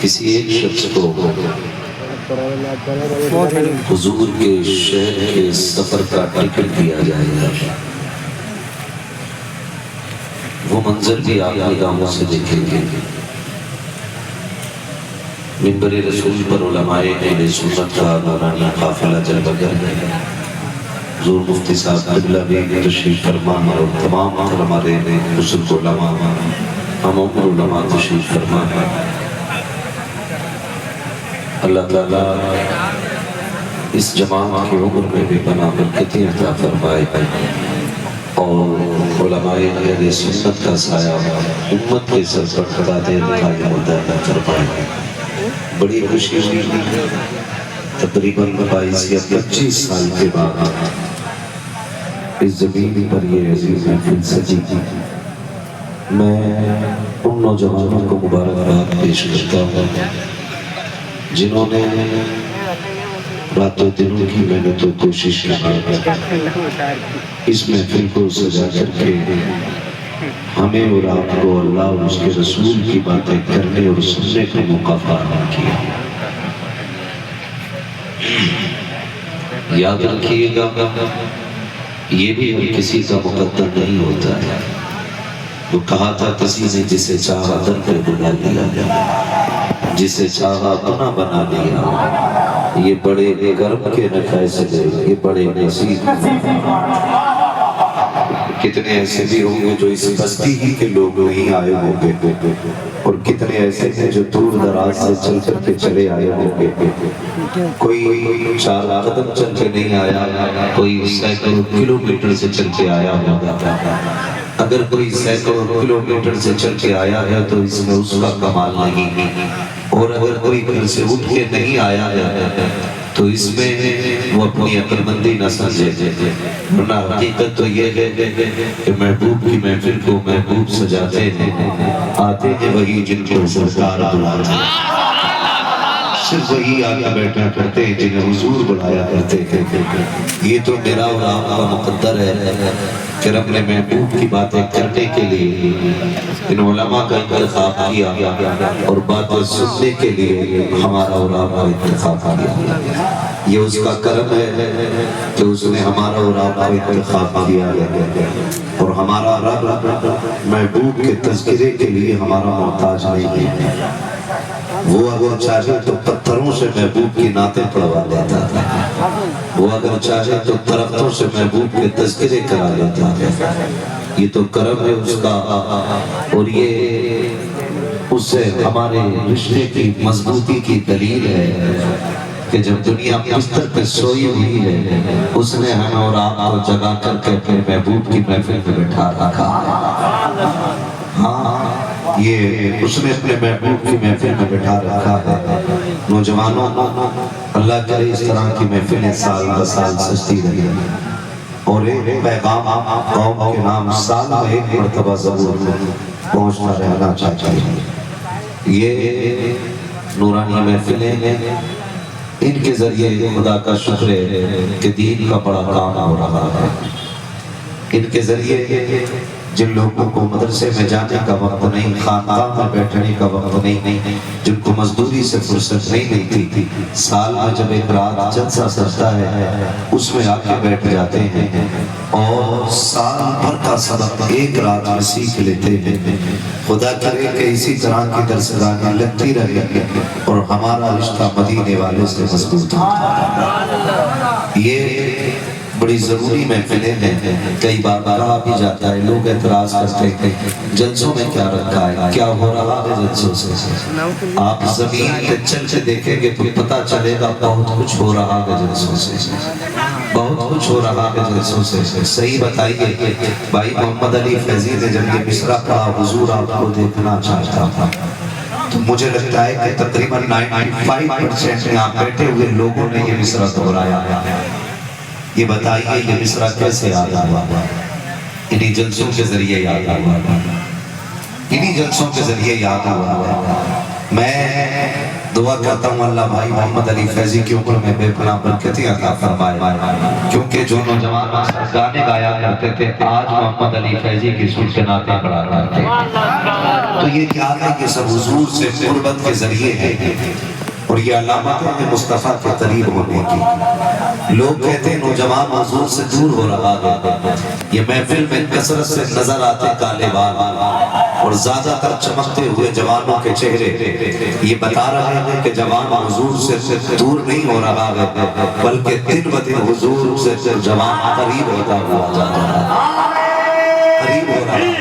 کسی ایک شخص کو حضور کے شہر کے سفر کا ٹکٹ دیا جائے گا، وہ منظر بھی آپ نگاہوں سے دیکھیں گے۔ منبر رسول پر علماء اہل سنت کا نورانی قافلہ جلوہ گر ہے۔ حضور مفتی صاحب قبلہ بھی تشریف فرما اور تمام ہمارے بزرگ علماء ہم علماء تشریف فرما۔ اللہ تعالیٰ اس جماعت کی عمر میں بھی بنا برکتیں عطا فرمائے اور علماء اہل سنت کا سایہ امت کے سر پر قدادے قائم عطا فرمائے۔ بڑی خوشی ہوئی، تقریباً 22 یا 25 سال کے بعد اس زمین پر یہ عزیز محفل سجی۔ میں ان نوجوانوں کو مبارکباد پیش کرتا ہوں جنہوں نے راتوں دنوں کی محنت و کوشش کی اس محفل کو سجا کر کے ہمیں اور آپ کو اللہ اور اس کے رسول کی باتیں کرنے اور سننے کا موقع فراہم کیا۔ یاد رکھیے گا، یہ بھی ہر کسی کا مقدر نہیں ہوتا ہے۔ وہ کہا تھا کسی نے جسے چاہا در پہ بلا لیا، جسے چاہا اپنا بنا لیا۔ یہ بڑے کرم کے فیصلے، یہ بڑے نصیب۔ کتنے ایسے بھی ہوں گے جو اس بستی ہی کے لوگ نہیں آئے ہوں گے، اور کتنے ایسے ہیں جو دور دراز سے چل کر کے چلے آئے ہوں گے۔ کوئی 4 قدم چل کے نہیں آیا، کوئی سینکڑوں کلومیٹر سے چل کے آیا ہوگا۔ اگر کوئی سینکڑوں کلومیٹر سے چل کے آیا ہے تو اس میں اس کا کمال نہیں، اور اگر کوئی گھر سے اٹھ کے نہیں آیا ہے تو اس میں وہ اپنی عقل مندی نہ سمجھے۔ ورنہ حقیقت تو یہ ہے کہ محبوب کی محفل کو محبوب سجاتے ہیں، آتے ہیں وہی جن کو سرکار بلاتے ہیں، صرف وہی آگے بیٹھا کرتے ہیں جنہیں حضور بلایا کرتے ہیں۔ یہ تو میرا اور آپ کا مقدر ہے کہ رب نے محبوب کی باتیں کرنے کے لیے ان علماء کا انتخاب کیا اور باتیں سننے کے لیے ہمارا اور آپ کا انتخاب کیا۔ یہ اس کا کرم ہے کہ اس نے ہمارا اور آپ کا انتخاب کیا اور ہمارا رب محبوب کے تذکرے کے لیے ہمارا محتاج نہیں ہے۔ وہ اگر چاہے تو پتھروں سے محبوب کی نعتیں پڑھوا دیتا تھا، وہ اگر چاہے تو درختوں سے محبوب کے تذکرے کرا دیتا تھا۔ یہ تو کرم ہے اس کا، اور یہ اس سے ہمارے رشتے کی مضبوطی کی دلیل ہے کہ جب دنیا بستر پہ سوئی ہوئی ہے اس نے ہمیں اور آپ کو جگا کر کے اپنے محبوب کی محفل میں بٹھا رکھا۔ ہاں، یہ اس نے اپنے محبوب کی محفل میں بٹھا رکھا ہے۔ نوجوانوں، اللہ کرے اس طرح کی محفلیں سال بہ سال سجتی رہی، اور ایک پیغام قوم کے نام سال میں ایک مرتبہ ضرور پہنچنا رہنا چاہیے۔ یہ نورانی محفلیں ان کے ذریعے خدا کا شکر ہے کہ دین کا بڑا کام ہو رہا ہے۔ ان کے ذریعے جن لوگوں کو مدرسے میں جانے کا وقت نہیں، خاندان میں بیٹھنے کا وقت نہیں، جن کو مزدوری سے فرصت نہیں ملتی، سال میں جب ایک رات جلسہ سجتا ہے اس میں آ کے بیٹھ جاتے ہیں اور سال بھر کا سبق ایک رات میں سیکھ لیتے ہیں۔ خدا کرے کہ اسی طرح کی درسگاہیں لگتی رہے اور ہمارا رشتہ مدینے والے سے مضبوط ہو۔ یہ بڑی ضروری محفلیں ہیں۔ کئی بار کہا بھی جاتا ہے، لوگ اعتراض کرتے ہیں جلسوں میں کیا رکھا ہے، کیا ہو رہا ہے جلسوں سے۔ آپ زمین پہ چل کے دیکھیں گے تو پتہ چلے گا بہت کچھ ہو رہا ہے جلسوں سے، بہت کچھ ہو رہا ہے جلسوں سے۔ صحیح بتائیے، بھائی محمد علی فیضی نے جب یہ مصرع پڑھا، حضور آپ کو دیکھنا چاہتا تھا، تو مجھے لگتا ہے کہ تقریباً 95% یہاں بیٹھے ہوئے لوگوں نے یہ مصرع دہرایا۔ یہ بتائیے یہ مصرع کیسے یاد ہوا؟ انہی جلسوں کے ذریعے یاد ہوا، انہی جلسوں کے ذریعے یاد ہوا۔ میں دعا کرتا ہوں اللہ بھائی محمد علی فیضی کی عمر میں بے پناہ برکتیں عطا فرمائے، کیونکہ جو نوجوان گانے گایا کرتے تھے آج محمد علی فیضی کی سن کے نعتیں پڑھا کرتے۔ تو یہ کیا ہے کہ سب حضور سے قربت کے ذریعے ہے اور یہ علامت ہے مصطفیٰ کے قریب ہونے کی. لوگ کہتے ہیں نوجوان حضور سے دور ہو رہا ہے. یہ محفل میں کثرت سے نظر آتے کالے بال اور زیادہ تر چمکتے ہوئے جوانوں کے چہرے یہ بتا رہے ہیں کہ جوان حضور سے دور نہیں ہو رہا ہے بلکہ دن بدن حضور سے جوان قریب ہوتا ہوا جا رہا ہے, قریب ہو رہا ہے.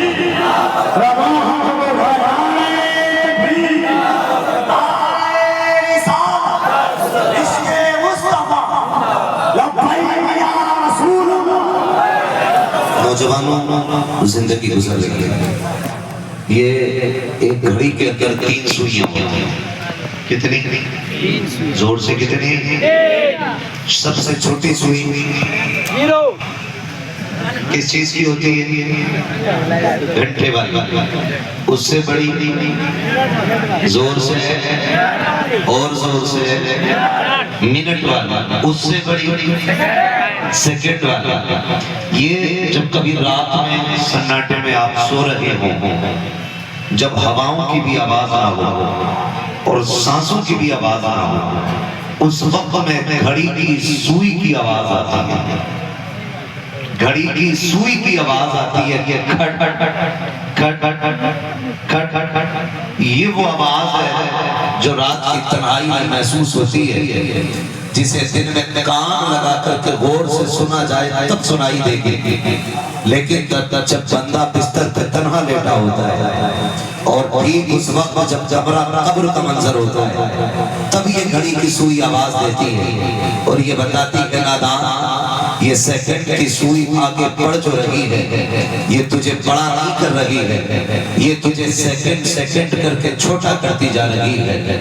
نوجوانوں زندگی گزر رہی ہے. یہ ایک گھڑی کے اندر 3 سوئیاں ہوتی ہیں. کتنی؟ زور سے کتنی؟ سب سے چھوٹی سوئی کس چیز کی ہوتی ہے؟ گھنٹے والی. اس سے بڑی زور سے اور زور سے منٹ والا. اس سے بڑی سیکنڈ والا. یہ جب کبھی رات میں سناٹے میں آپ سو رہے ہوں, جب ہواؤں کی بھی آواز نہ ہو اور سانسوں کی بھی آواز نہ ہو, اس وقت میں گھڑی کی سوئی کی آواز آتی ہے. گھڑی کی سوئی کی آواز آتی ہے کہ کھٹ کھٹ کھٹ کھٹ کھٹ کھٹ. یہ وہ آواز ہے جو رات کی تنہائی میں محسوس ہوتی ہے, جسے دن میں کان لگا کر کے غور سے سنا جائے تب سنائی دے گی, لیکن جب بندہ بستر پہ تنہا لیٹا ہوتا ہے اور ٹھیک اس وقت جب جبرا قبر کا منظر ہوتا ہے تب یہ گھڑی کی سوئی آواز دیتی ہے اور یہ بتاتی ہے نادان یہ سیکنڈ کی سوئی آگے بڑھ جو رہی ہے یہ تجھے بڑا نہیں کر رہی ہے, یہ تجھے سیکنڈ سیکنڈ کر کے چھوٹا کرتی جا رہی ہے.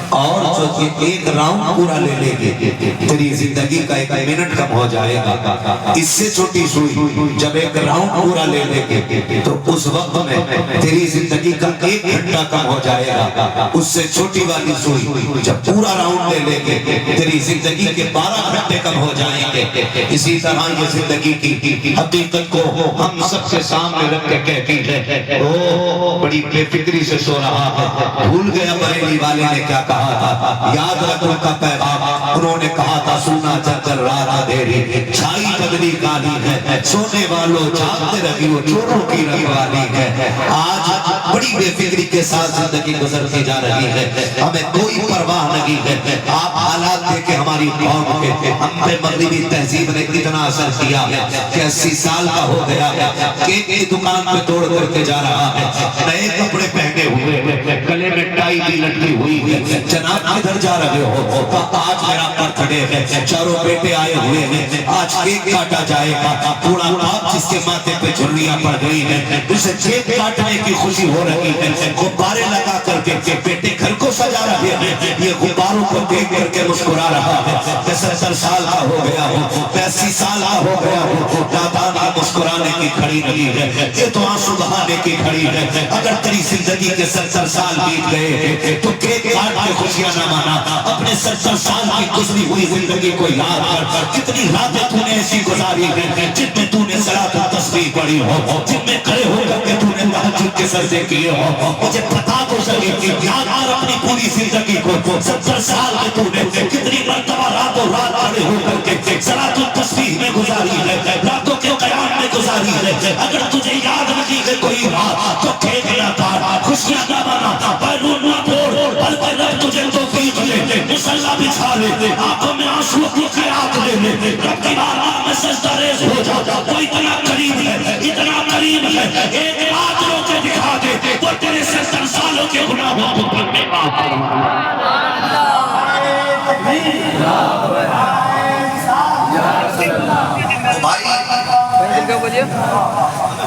اور جو یہ ایک راؤنڈ پورا لے لے گی تیری زندگی کا 1 منٹ کم ہو جائے گا. اس سے چھوٹی سوئی جب ایک راؤنڈ پورا لے لے گی تو اس وقت میں تیری زندگی کا 1 گھنٹہ کم ہو جائے گا. اس سے چھوٹی والی سوئی جب پورا راؤنڈ لے لے گی تیری زندگی کے 12 گھنٹے کم ہو جائیں گے. اسی طرح یہ زندگی کی حقیقت کو ہم سب کے سامنے رکھ کے کہتی ہے او بڑی بے فکری سے سو رہا ہے. بھول گیا بریلی والے نے کیا کہا تھا, یاد رکھ ان کا پیغام. انہوں نے کہا تھا سونا چل رات اندھیری چھائی بدلی کالی ہے, سونے والوں جاگتے رہی وہ چوروں کی رکھوالی ہے. آج بڑی بے فکری کے ساتھ زندگی گزرتی جا رہی ہے, ہمیں کوئی پرواہ نہیں ہے. آپ حالات دیکھیں ہماری قوم کے, ہم پہ مغربی تہذیب نے اتنا اثر کیا ہے کہ 80 سال کا ہو گیا ہے, کیک کی دکان پہ توڑ کر کے جا رہا ہے, نئے کپڑے پہنے ہوئے, گلے میں ٹائی بھی لٹکی ہوئی ہے. جناب کدھر جا رہے ہو؟ آج میرا برتھ ڈے ہے, چاروں بیٹے آئے ہوئے ہیں, آج کیک کاٹا جائے گا. پورا باپ جس کے ماتھے پہ جھریاں پڑ گئی ہیں اسے کیک کاٹنے کی خوشی ہو رہی ہے. غبارے لگا کر کے بیٹے گھر کو سجا رہے ہیں, یہ غباروں کو دیکھ کر کے مسکرا رہا ہے. 70 سال کا ہو گیا ہوں, 80 سال کا ہو گیا ہوں, نادان کی مسکرانے کی کھڑی نہیں ہے, یہ تو آنسو بہانے کی کھڑی ہے. اگر تیری زندگی کے 70 سال بیت گئے تو کیک کاٹ کے خوشیاں نہ مانا. اپنے 70 سال کی گزری ہوئی زندگی کو یاد کر, کتنی راتیں تو نے ایسی گزاری ہیں جن میں تو نے صلاۃ و تسبیح پڑھی ہو, جن میں کھڑے ہو کر کے تو نے تہجد کے سجدے کیے ہو. مجھے پتا تو صحیح کہ یاد کر اپنی پوری زندگی کو 70 سال میں تو نے کتنی مرتبہ رات و رات کھڑے ہو کر کے صلاۃ و تسبیح میں گزاری ہے, راتوں کے قیام میں گزاری ہے. اگر تجھے یاد نہیں ہے کوئی رات تو کھیت نہ کاٹ, خوشیاں نہ منا, بیرون نہ پھوڑ, بلکہ رب تجھے توفیق دے, مصلی بچھا لے, آنکھوں میں آنسو کی قیات لے لے, رب کی بارگاہ میں سجدہ ریز ہو جا. وہ اتنا قریب ہے, اتنا قریب ہے, ایک بات رو کے دکھا دے, وہ تیرے 70 سالوں کے گناہوں کو کرنے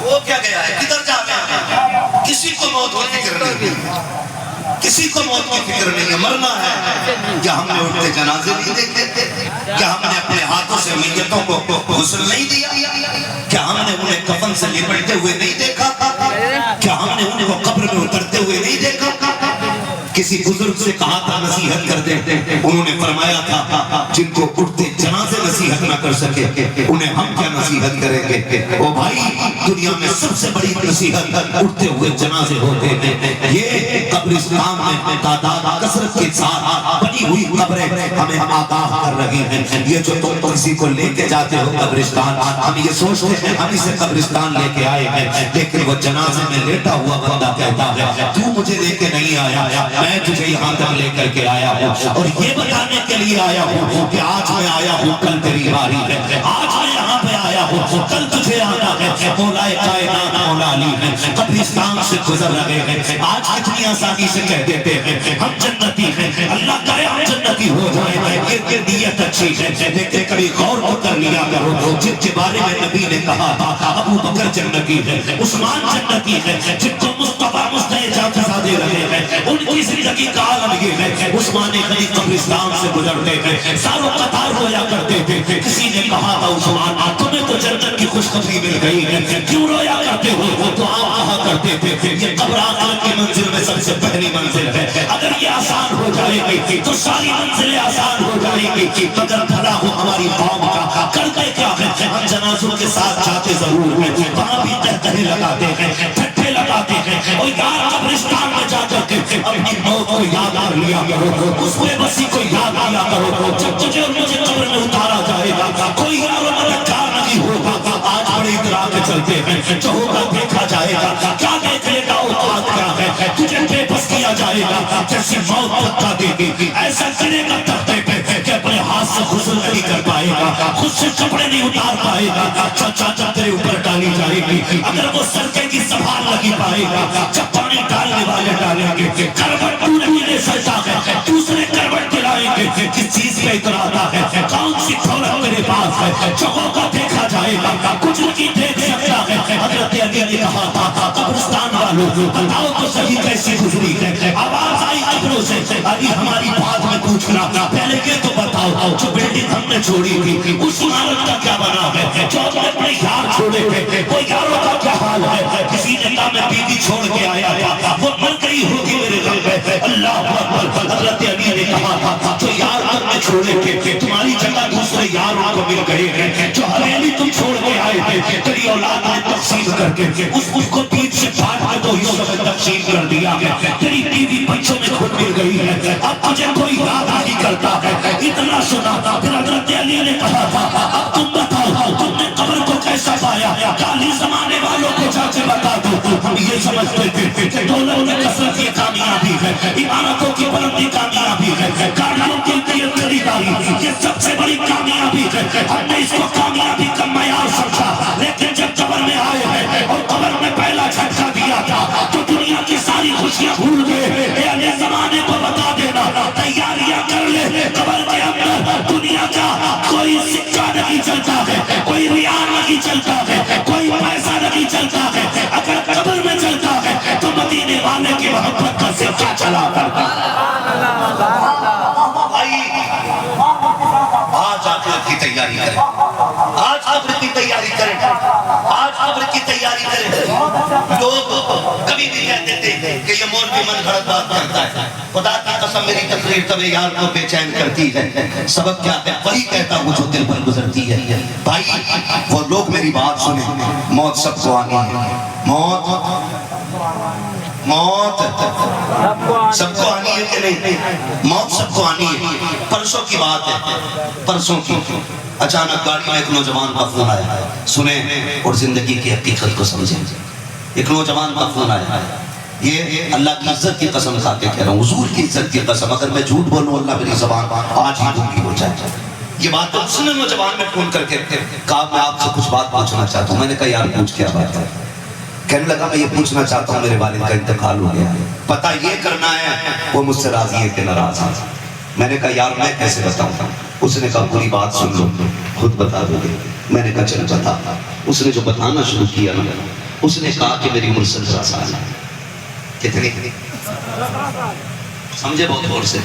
وہ کیا گیا ہے, کدھر جا رہے ہیں؟ کسی کو موت کی فکر نہیں ہے, کسی کو موت کی فکر نہیں ہے. مرنا ہے. کیا ہم نے اٹھتے جنازے نہیں دیکھتے؟ کیا ہم نے اپنے ہاتھوں سے میتوں کو غسل نہیں دیا؟ کیا ہم نے انہیں کفن سے لپٹتے ہوئے نہیں دیکھا؟ کیا ہم نے انہیں وہ قبر میں اترتے ہوئے نہیں دیکھا؟ کسی بزرگ سے کہا تھا نصیحت کر دیں، انہوں نے فرمایا تھا جن کو اٹھتے جنازے نصیحت نہ کر سکے انہیں ہم کیا نصیحت کریں گے؟ او بھائی، دنیا میں سب سے بڑی نصیحت اٹھتے ہوئے جنازے ہوتے ہیں۔ یہ قبرستان میں تعداد کثرت کے ساتھ بنی ہوئی قبریں ہمیں آگاہ کر رہی ہیں۔ یہ جو تم کسی کو لے کے جاتے ہو قبرستان، ہم یہ سوچتے ہیں ہم اسے قبرستان لے کے آئے ہیں، لیکن وہ جنازے میں لیٹا ہوا بندہ کہتا ہے تو مجھے لے کے نہیں آیا، میں تجھے یہاں تک لے کر کے آیا ہوں اور یہ بتانے کے لیے آیا ہوں کہ آج میں آیا ہوں کل تیری باری ہے، آج میں یہاں پہ آیا ہوں کل تجھے آنا ہے۔ مولا کائنات مولا علی ہے، قبرستان سے گزر رہے ہیں، آج اتنی آسانی سے کہہ دیتے ہیں ہم جنتی ہیں، اللہ کرے ہم جنتی ہو جائیں، یہ نیت اچھی ہے، لیکن کبھی غور کر لیا کرو جن کے بارے میں نبی نے کہا تھا ابو بکر جنتی ہے، عثمان جنتی ہے، جن کو مصطفیٰ دے رہے ہیں ان کی زندگی کا عالم یہ ہے۔ عثمان غنی قبرستان سے گزرتے ہیں، ساروں قطار رویا کرتے تھے، کسی نے کہا تھا عثمان تمہیں تو جنت کی خوشخبری مل گئی ہے، کیوں رویا کرتے ہو؟ تو آپ کہا کرتے تھے یہ قبر آخرت کی منزل میں سب سے پہلی منزل ہے، اگر یہ آسان ہو جائے گی تو ساری منزلیں آسان ہو جائے گی، مگر بھلا ہو ہماری قوم کا کرتے کیا ہے؟ ہم جنازوں کے ساتھ جاتے ضرور ہیں، وہاں بھی تہتہے لگاتے ہیں، ٹھٹھے لگاتے ہیں، اور یار قبرستان میں جا کر کے اپنی موت کو یاد کر لیا کرو، اس بے بسی کو یاد کیا کرو، جب تجھے اور مجھے قبر میں اتارا جائے گا کوئی یار و مددگار نہیں ہوگا۔ آج بڑے اطلاع کے چلتے ہیں، جو ہوگا دیکھا جائے گا، کیا دیکھ لے گا اوقات کیا ہے، تجھے بے بس کیا جائے گا، جیسی موت دھکا دے گی ایسا کرے گا تختے پہ کہ اپنے ہاتھ سے غسل نہیں کر پائے گا، خود سے کپڑے نہیں اتار پائے گا، چاچا تیرے اوپر ڈالی جائے گی، اگر وہ سرکے کی سنبھال لگی پائے گا، جب پانی ڈالنے والے ڈالیں گے، کروٹ تو نہیں لے سکتا ہے، دوسرے کروٹ دلائیں گے، کس چیز پہ اتراتا ہے، کون سی دولت میرے پاس ہے، جگہوں کا دیکھا جائے گا، کچھ نہیں دیکھ سکتا ہے۔ حضرت علی نے کہا تھا قبرستان والوں بتاؤ تو صحیح کیسی گزری ہے، آواز آئی قبروں سے، علی ہماری بات میں پوچھنا، پہلے یہ تو بتاؤ جو بلڈنگ ہم نے چھوڑی تھی اس عمارت کا کیا بنا ہے، جو ہم نے اپنے یار چھوڑے تھے وہ یاروں کا کیا حال ہے، کسی نے کہا میں بیوی چھوڑ کے آیا تھا وہ مر گئی ہوگی میرے گھر میں، اللہ اکبر۔ حضرت علی نے کہا تھا جو یار تم نے چھوڑے تھے تمہاری جگہ دوسرے یاروں کو مل گئے ہیں، جو حویلی تم چھوڑ کے آئے تھے تیری اولاد نے تقسیم کر کے اس کو بیچ سے پھاڑ کے دو حصوں میں تقسیم کر دیا ہے، تیری بیوی بچوں میں خود مل گئی ہے، اب تجھے کوئی یاد نہیں کرتا ہے، اتنا سنا تھا۔ پھر حضرت علی نے کہا تھا اب تم بتاؤ تم نے قبر کو کیسا پایا، کالی زمانے والوں کو جا کے بتا دو، ہم یہ سمجھتے تھے کہ دولت میں کثرت یہ کامیابی ہے، عمارتوں کی بلندی کامیابی ہے، گاڑیوں کی خریداری یہ سب سے بڑی کامیابی ہے، ہم نے اس کو کامیابی کا معیار سمجھا، لیکن جب قبر میں آئے ہیں اور قبر میں پہلا جھٹکا دیا تھا تو دنیا کی ساری خوشیاں بھول گئے۔ اے اہل زمانے کو بتا دینا تیاریاں کر لے، قبر کے اندر دنیا کا کوئی سکہ نہیں چلتا ہے، کوئی ریال نہیں چلتا ہے، کوئی پیسہ نہیں چلتا ہے، اگر قبر میں چلتا ہے تو مدینے والے کی محبت کا سکہ چلا کرتا ہے۔ آج آخرت کی تیاری کریں، آج قبر کی تیاری کریں، آج قبر کی تیاری کریں۔ لوگ کبھی بھی کہتے تھے کہ یہ مولوی من گھڑت بات کرتا ہے، خدا کی قسم میری تقریر تمہیں یار کو بے چین کرتی ہے، سبب کیا ہے وہی کہتا ہوں جو دل پر گزرتی ہے۔ بھائی وہ لوگ میری بات سنیں، موت سب کو آنی ہے، موت سب کو آنی ہے کہ نہیں؟ موت سب کو آنی ہے۔ پرسوں کی بات ہے، پرسوں کی اچانک گاڑی میں ایک نوجوان کا فون آیا، سنیں اور زندگی کی حقیقت کو سمجھیں۔ ایک نوجوان کا فون آیا، یہ اللہ کی عزت کی قسم کھا کے کہہ رہا ہوں، حضور کی عزت کی قسم، اگر میں جھوٹ بولوں اللہ میری زبان آج ہی گنگی ہو جائے۔ یہ بات اس نے نوجوان میں فون کر کے کہا میں آپ سے کچھ بات پوچھنا چاہتا ہوں۔ میں نے کہا یار پوچھ کیا بات ہے؟ کہنے لگا میں یہ پوچھنا چاہتا ہوں میرے والد کا انتقال ہو گیا ہے، پتہ یہ کرنا ہے وہ مجھ سے راضی ہے کہ ناراض ہے۔ میں نے کہا یار میں کیسے بتاؤں؟ اس نے کہا پوری بات سن لو خود بتا دو گے۔ میں نے کہا چل بتا۔ اس نے جو بتانا شروع کیا نا، اس نے کہا کہ میری عمر 17 سال ہے۔ کتنی؟ سمجھے بہت غور سے،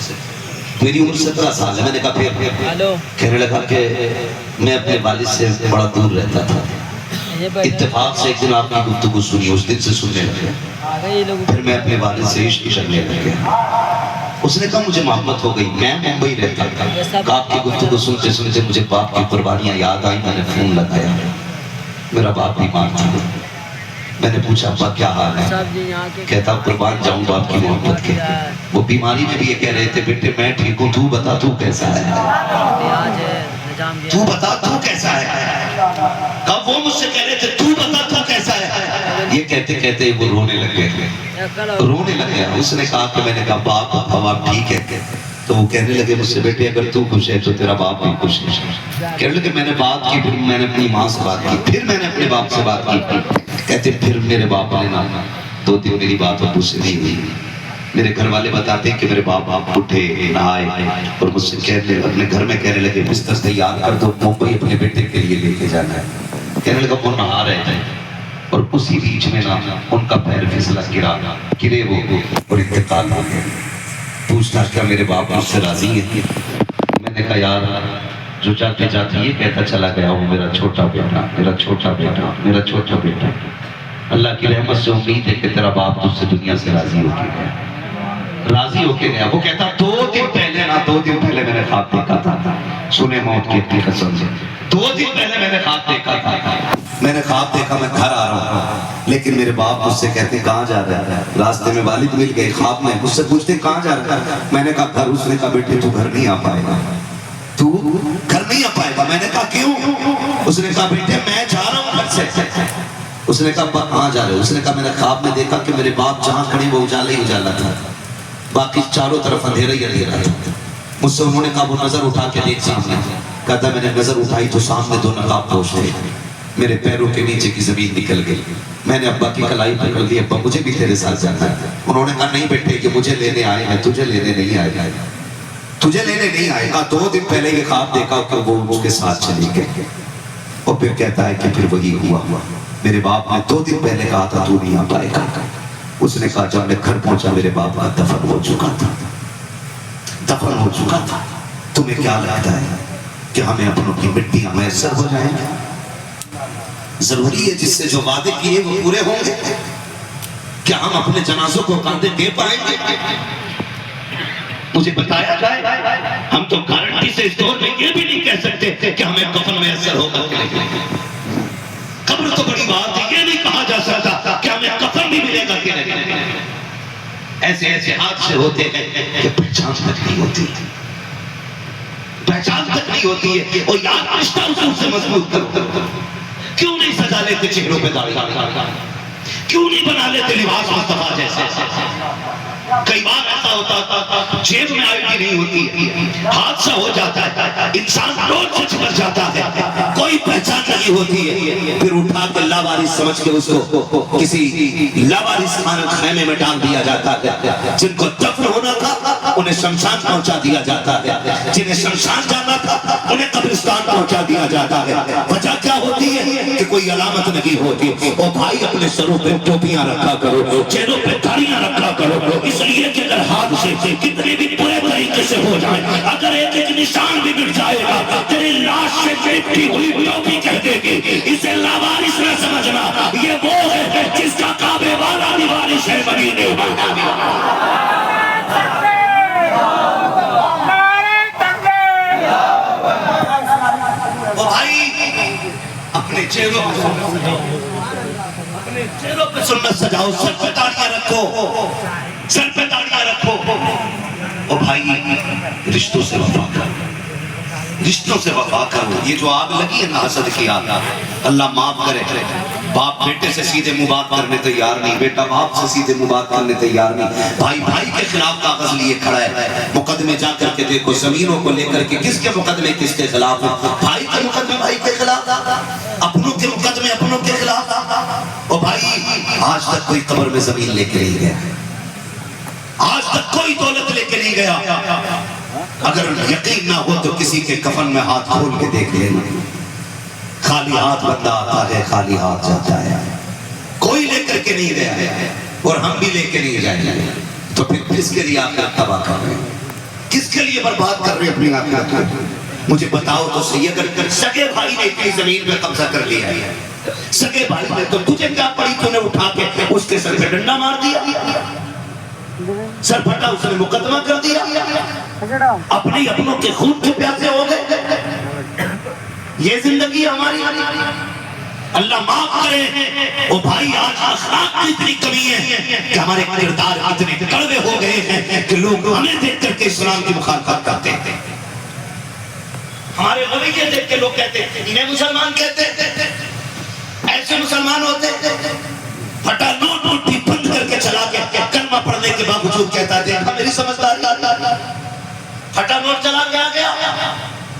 میری عمر 17 سال ہے۔ میں نے کہا پھر؟ کہنے لگا کہ میں اپنے والد سے بڑا دور رہتا تھا، اتفاق سے ایک دن آپ کی گفتگو سنی، اس دن سے سننے لگا، پھر میں اپنے والد سے عشق کرنے لگ گیا۔ اس نے کہا مجھے محبت ہو گئی، میں ممبئی رہتا تھا، آپ کی گفتگو سنتے سنتے مجھے باپ کی قربانیاں یاد آئی، میں نے فون لگایا، میرا باپ بیمار تھا، میں نے پوچھا ابا کیا حال ہے؟ کہتا قربان جاؤں باپ کی محبت کے، وہ بیماری میں بھی یہ کہہ رہے تھے بیٹے میں ٹھیک ہوں، تو بتا تو کیسا ہے، تو بتا تو کیسا ہے، کب وہ مجھ سے کہہ رہے تھے تو بتا تو کیسا ہے، یہ کہتے کہتے وہ رونے لگے، رونے لگے، اس نے کہا کہ میں نے کہا باپ اب آپ ٹھیک ہے، تو وہ کہنے لگے مجھ سے بیٹے اگر تو خوش ہے تو تیرا باپ بھی خوش ہے، کہنے لگے میں نے بات کی، پھر میں نے اپنی ماں سے بات کی، پھر میں نے اپنے باپ سے بات کی، کہتے پھر میرے باپ نے نا 2 دن میری بات ابو سے نہیں ہوئی، میرے گھر والے بتاتے ہیں کہ میرے باپ اٹھے نہائے اور مجھ سے کہنے اپنے گھر میں کہنے لگے بستر تیار کر دو، ممبئی اپنے بیٹے کے لیے لے کے جانا ہے، کہنے لگا وہ نہا رہے تھے اور اسی بیچ میں نا ان کا پیر پھسلا گرے وہ اور انتقال ہو گیا، پوچھنا کیا میرے باپ مجھ سے راضی ہیں؟ میں نے کہا یار جو جاتے جاتے یہ کہتا چلا گیا ہوں میرا چھوٹا بیٹا، میرا چھوٹا بیٹا، میرا چھوٹا بیٹا، اللہ کی رحمت سے امید ہے کہ تیرا باپ تجھ سے دنیا سے راضی ہو کے گیا، راضی ہو کے گیا۔ وہ کہتا 2 دن پہلے نا 2 دن پہلے میں نے خواب دیکھا تھا، سنے موت کی اپنی قسم سے 2 دن پہلے میں نے خواب دیکھا تھا، میں نے خواب دیکھا میں گھر آ رہا ہوں، لیکن میرے باپ مجھ سے کہتے کہاں جا رہا ہے، راستے میں والد مل گئے خواب میں، مجھ سے پوچھتے کہاں جا رہا ہے، میں نے کہا گھر، اس نے کہا بیٹے تو گھر نہیں آ پائے گا، تو گھر نہیں آ پائے گا، میں نے کہا کیوں؟ اس نے کہا بیٹے میں جا رہا ہوں گھر سے، اس نے کہا کہاں جا رہے ہو؟ اس نے کہا میں نے خواب میں دیکھا کہ میرے باپ جہاں کھڑے وہ اجالا ہی اجالا تھا، باقی چاروں طرف اندھیرا ہی اندھیرا تھا، مجھ سے انہوں نے کہا وہ نظر اٹھا کے دیکھ سامنے، کہتا میں نے نظر اٹھائی تو سامنے 2 نقاب پوش تھے، میرے پیروں کے نیچے کی زمین نکل گئی، میں نے ابا کی کلائی پکڑ لی، ابا مجھے بھی تیرے ساتھ جانا ہے، انہوں نے کہا نہیں بیٹے کہ مجھے لینے آئے ہیں، تجھے لینے نہیں آئے، تجھے لینے نہیں آئے گا، 2 دن پہلے یہ خواب دیکھا کہ وہ اس کے ساتھ چلی گئے، اور پھر کہتا ہے کہ پھر وہی ہوا، میرے باپ نے 2 دن پہلے کہا تھا تو نہیں آ پائے گا، اس نے کہا جب میں گھر پہنچا میرے باپ کا دفن ہو چکا تھا، دفن ہو چکا تھا، تمہیں کیا لگتا ہے کہ ہمیں اپنوں کی مٹیاں میسر ہو جائیں گے؟ ضروری ہے جس سے جو وعدے کیے وہ پورے ہوں گے، کیا ہم اپنے جنازوں کو کاندھے دے پائیں گے؟ مجھے بتایا جائے، ہم تو گارنٹی سے اس دور میں یہ بھی نہیں کہہ سکتے کہ ہمیں کفن میسر ہوگا کہ نہیں، قبر تو بڑی بات ہے، یہ نہیں کہا جا سکتا کہ ہمیں کفن بھی ملے گا کہ نہیں، ایسے ایسے حادثے ہوتے ہیں کہ پہچان تک نہیں ہوتی، پہچان تک نہیں ہوتی ہے، اور یاد رشتہ اصول سے مضبوط کرو، کیوں نہیں سجا لیتے چہروں پہ داڑھی، کیوں نہیں بنا لیتے لباس مصطفیٰ جیسے؟ کئی بار ایسا ہوتا جیب میں آئی نہیں ہوتی، حادثہ ہو جاتا ہے، انسان روڈ سے چمٹ جاتا ہے، کوئی پہچان نہیں ہوتی ہے، پھر اٹھا کے لاوارث سمجھ کے اس کو کسی لاوارث خیمے میں ڈال دیا جاتا ہے، جن کو دفن ہونا تھا انہیں شمشان پہنچا دیا جاتا ہے، جنہیں شمشان جانا تھا انہیں قبرستان پہنچا دیا جاتا ہے، وجہ کیا ہوتی ہے کہ کوئی علامت نہیں ہوتی، اور بھائی اپنے سروں پہ ٹوپیاں رکھا کرو، چہروں پہ داڑیاں رکھا کرو، اس لیے کہ اگر ہاتھ سے کتنے بھی برے طریقے سے ہو جائے، اگر ایک نشان بھی مٹ جائے گا تیری لاش سے لپٹی ہوئی ٹوپی کہہ دے گی، اسے لاوارث نہ سمجھنا، یہ وہ ہے جس کا کعبے والا بھی وارث ہے مدینے والا۔ وہ بھائی اپنے چہروں پہ سنت سجاؤ، سر پہ داڑیاں رکھو، سر پہ داڑیاں رکھو، اور بھائی رشتوں سے وفا کرو، رشتوں سے وفا کرو، یہ جو آگ لگی ہے نا حسد کی آگ، اللہ معاف کرے، باپ بیٹے سے سیدھے منہ بات کرنے تیار نہیں، بیٹا باپ سے سیدھے منہ بات کرنے تیار نہیں، بھائی بھائی کے خلاف کاغذ لیے کھڑا ہے، مقدمے جا کر کے دیکھو زمینوں کو لے کر کے کس کے مقدمے کس کے خلاف ہیں، بھائی کے مقدمے بھائی کے خلاف، اپنوں کے مقدمے اپنوں کے خلاف، اور بھائی آج تک کوئی قبر میں زمین لے کے نہیں گیا، آج تک کوئی دولت لے کے نہیں گیا، اگر یقین نہ ہو تو کسی کے کفن میں ہاتھ کھول کے دیکھ لینا، خالی ہاتھ بندہ آتا ہے خالی ہاتھ جاتا ہے، کوئی لے کر کے نہیں گیا ہے، اور ہم بھی لے کے نہیں جائیں گے، تو پھر کس کے لیے آخرت تباہ کر رہے ہیں، کس کے لیے برباد کر رہے ہیں اپنی آخرت؟ مجھے بتاؤ تو صحیح، اگر سگے بھائی نے اتنی زمین پہ قبضہ کر لیا ہے، سگے بھائی نے تو تجھے کیا پڑی، تو نے اٹھا کے اس کے سر پہ ڈنڈا مار دیا، سر پھٹا، اس نے مقدمہ کر دیا، اپنے اپنوں کے خون کے پیاسے ہو گئے۔ یہ زندگی ہماری، اللہ معاف کرے او بھائی، آج اخلاق کی اتنی کمی ہے کہ ہمارے کردار اتنے کڑوے ہو گئے ہیں کہ لوگ ہمیں دیکھ کر کے اسلام کی مخالفت کرتے ہیں۔ ہمارے رویے دیکھ کے لوگ کہتے ہیں انہیں مسلمان کہتے ہیں، ایسے مسلمان ہوتے ہیں۔ پھٹا نوٹ مٹھی بند کر کے چلا کے کلمہ پڑھنے کے باوجود کہتا ہے میری سمجھداری، پھٹا نوٹ چلا کے آ گیا۔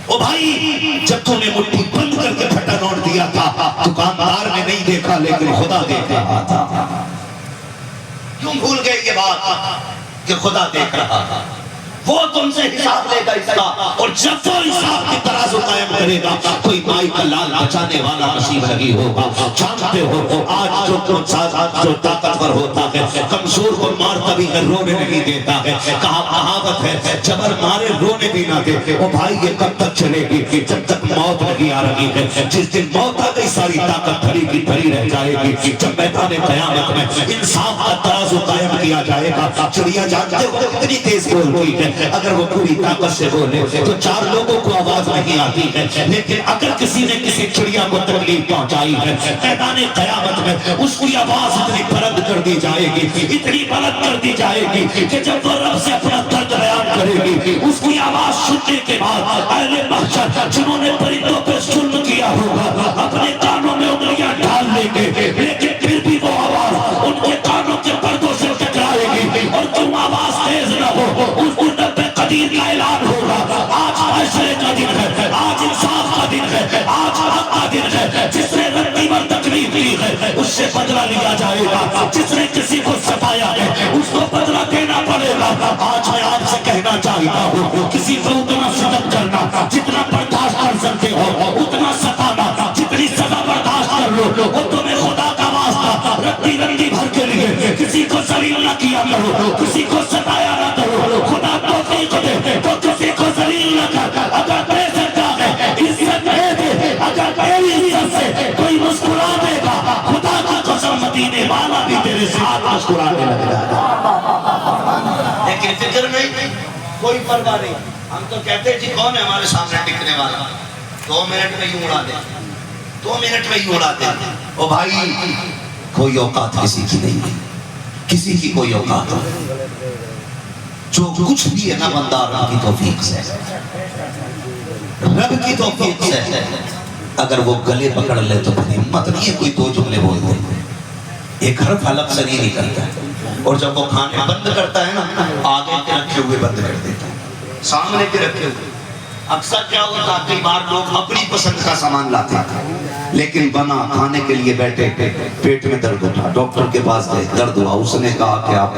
او بھائی، جب تو نے مٹھی بند کر کے پھٹا نوٹ دیا تھا، دکاندار نے نہیں دیکھا لیکن خدا دیکھ رہا تھا۔ کیوں بھول گئے یہ بات کہ خدا دیکھ رہا تھا؟ وہ تم سے حساب لے گا اس کا، اور جب وہ حساب کی ترازو قائم کرے گا، کوئی مائی کا لال بچانے والا نصیب نہیں ہوگا۔ جانتے ہو آج جو طاقتور ہوتا ہے کمزور کو مار کبھی رونے نہیں دیتا ہے۔ کہاوت ہے جبر مارے رونے بھی نہ دے۔ وہ بھائی یہ کب تک چلے گی؟ جب تک موت نہیں آ رہی ہے۔ جس دن موت آ گئی ساری طاقت بھری کی بھری رہ جائے گی۔ جب میدان قیامت میں انصاف کا ترازو قائم کیا جائے گا، چڑیا جانتے ہو کتنی تیز بولتی ہے، اگر وہ پوری طاقت سے بولے تو 4 لوگوں کو آواز نہیں آتی ہے، لیکن اگر کسی نے کسی چڑیا کو تکلیف پہنچائی ہے میدان قیامت میں اس کی آواز اتنی بلند کر دی جائے گی، اتنی بلند کر دی جائے گی کہ جب وہ رب سے اپنا درد بیان کرے گی، اس کی آواز سننے کے بعد اہل محشر جنہوں نے پرندوں پہ ظلم کیا ہوگا اپنے کانوں میں انگلیاں ڈال لیں گے، لیکن پھر بھی وہ آواز ان کے کانوں کے پردوں سے ٹکرائے گی، اور کیوں آواز تیز نہ ہو اس کو قدیر کا اعلان ہوگا۔ آج معاشرے کا دن ہے، آج انصاف کا دن ہے، آج حق کا دن ہے۔ جس نے رتی بھر تکلیف لی ہے اس سے بدلہ لیا جائے گا، جس نے کسی کو ستایا ہے اس کو بدلہ دینا پڑے گا۔ آج میں آپ سے کہنا چاہتا ہوں کسی کو اتنا ستم کرنا جتنا برداشت کر سکتے ہو، اتنا ستانا جتنی سزا برداشت کر لو، وہ تمہیں خدا کا واسطہ رتی رتی بھر کے لیے کسی کو ذلیل نہ کیا کرو، کسی کو ستایا نہ کرو۔ خدا توفیق دے تو کسی کو ذلیل نہ کر، اگر دے سکتا ہے عزت دے دے، اگر تیری عزت سے کوئی مسکرا دے گا خدا کی قسم مدینے والا بھی تیرے ساتھ مسکرانے لگے گا۔ لیکن فکر نہیں، کوئی پرواہ نہیں، ہم تو کہتے ہیں جی کون ہے ہمارے سامنے ٹکنے والا، 2 منٹ میں یوں اڑا دے، 2 منٹ میں یوں اڑا دے۔ او بھائی کوئی اوقات کسی کی نہیں ہے، کسی کی کوئی اوقات نہیں، جو کچھ بھی ہے نا بندہ رب کی توفیق سے، رب کی توفیق سے۔ اگر وہ گلے پکڑ لے تو پھر ہمت نہیں ہے کوئی 2 جملے بول دے، ایک حرف حلق سے نہیں نکلتا ہے، اور جب وہ کھانے بند کرتا ہے نا آگے کے رکھے ہوئے بند کر دیتا ہے، سامنے کے رکھے ہوئے۔ اکثر کیا ہوتا کئی بار لوگ اپنی پسند کا سامان لاتے ہیں لیکن بنا کھانے کے لیے بیٹھے پیٹ میں درد اٹھا، ڈاکٹر کے پاس گئے، درد ہوا، اس نے کہا کہ آپ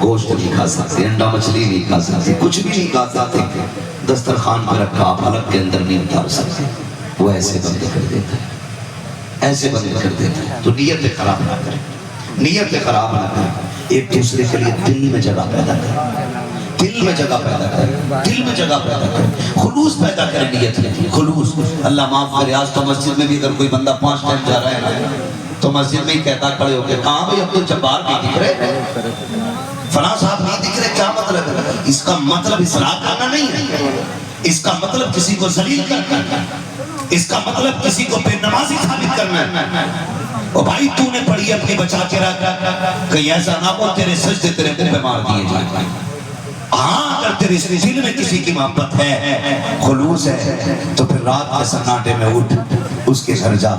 گوشت نہیں کھا سکتے، انڈا مچھلی نہیں کھا سکتے، کچھ بھی نہیں کھا سکتے، دسترخوان پہ رکھا آپ حلق کے اندر نہیں اتار سکتے، وہ ایسے بند کر دیتا ہے، ایسے بند کر دیتا ہے۔ تو نیت خراب نہ کریں، نیت خراب نہ کریں، ایک دوسرے کے لیے دل میں جگہ پیدا کریں، دل میں جگہ پیدا کریں، دل میں جگہ پیدا کریں، خلوص پیدا کریں نیت میں، خلوص۔ اللہ معاف کرے آج تو مسجد میں بھی اگر کوئی بندہ 5 ٹائم جا رہا ہے تو مسجد میں ہی کہتا کھڑے ہو کے کہاں بھائی عبد الجبار نہیں دکھ رہے، فلاں صاحب نہیں دکھ رہے، کیا مطلب ہے؟ اس کا مطلب اصلاح کرنا نہیں ہے، اس کا مطلب کسی کو ذلیل کرنا، اس کا مطلب کسی کو بے نمازی ثابت کرنا ہے۔ اور بھائی تو نے پڑھی اپنی بچا کے رکھ، کہیں ایسا نہ ہو تیرے سجدے تیرے منہ پہ مار دیے جائیں۔ ہاں اگر تیرے دل میں کسی کی محبت ہے، خلوص ہے، تو پھر رات کے سناٹے میں اٹھ اس کے گھر جا،